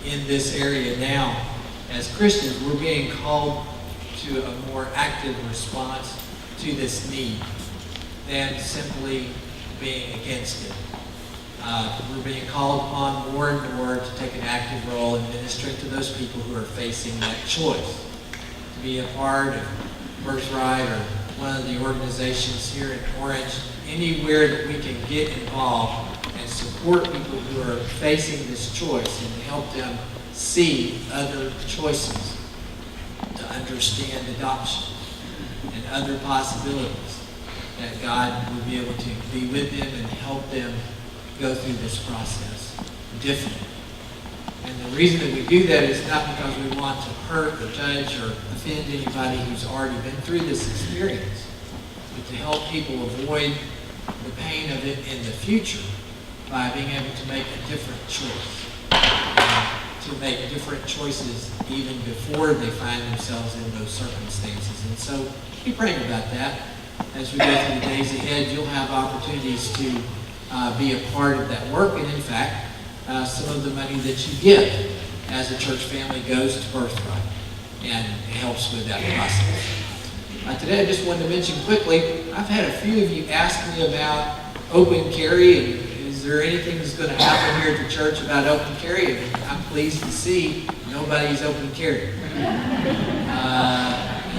in this area now, as Christians, we're being called to a more active response to this need than simply being against it. We're being called upon more and more to take an active role in ministering to those people who are facing that choice. To be a part of Birthright or one of the organizations here in Orange, anywhere that we can get involved and support people who are facing this choice and help them see other choices, to understand adoption and other possibilities, that God will be able to be with them and help them go through this process differently. And the reason that we do that is not because we want to hurt or judge or offend anybody who's already been through this experience, but to help people avoid the pain of it in the future by being able to make a different choice. To make different choices even before they find themselves in those circumstances. And so be praying about that. As we go through the days ahead, you'll have opportunities to be a part of that work. And in fact, some of the money that you give as a church family goes to Birthright and it helps with that process. Today I just wanted to mention quickly, I've had a few of you ask me about open carry, and is there anything that's going to happen here at the church about open carry? And I'm pleased to see nobody's open carry. And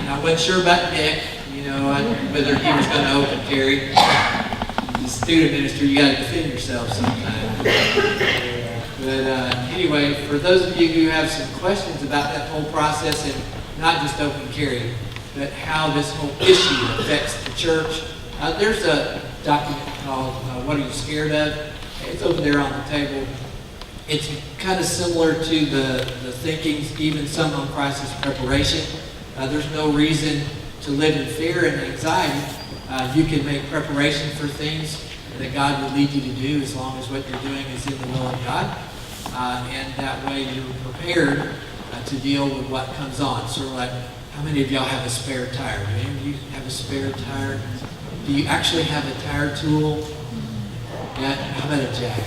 I wasn't sure about Nick, whether he was going to open carry. As a student minister, you got to defend yourself sometimes. But anyway, for those of you who have some questions about that whole process, and not just open carry, but how this whole issue affects the church, there's a document called What Are You Scared Of? It's over there on the table. It's kind of similar to the thinkings, even some on crisis preparation. There's no reason to live in fear and anxiety. You can make preparation for things that God would lead you to do as long as what you're doing is in the will of God. And that way you're prepared to deal with what comes on. Sort of like, how many of y'all have a spare tire? Do any of you have a spare tire? Do you actually have a tire tool? Yeah, how about a jack?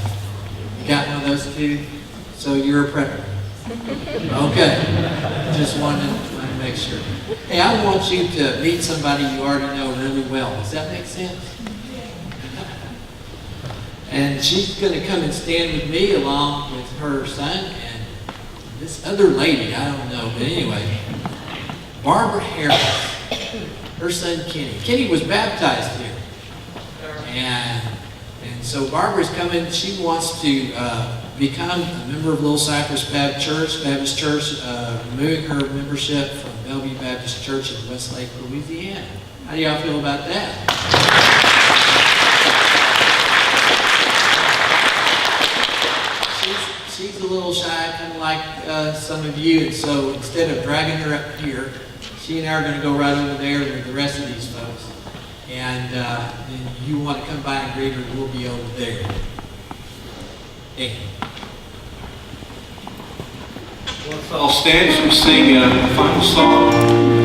You got one of those too? So you're a prepper. Okay. Just wanted to make sure. Hey, I want you to meet somebody you already know really well. Does that make sense? And she's going to come and stand with me along with her son and this other lady, I don't know, but anyway, Barbara Harris, her son Kenny. Kenny was baptized here. And so Barbara's coming. She wants to become a member of Little Cypress Baptist Church, removing her membership from Bellevue Baptist Church in Westlake, Louisiana. How do y'all feel about that? She's a little shy, kind of like some of you, and so instead of dragging her up here, she and I are going to go right over there with the rest of these folks. And then you want to come by and greet her, we'll be over there. Hey. Let's all stand as we sing the final song.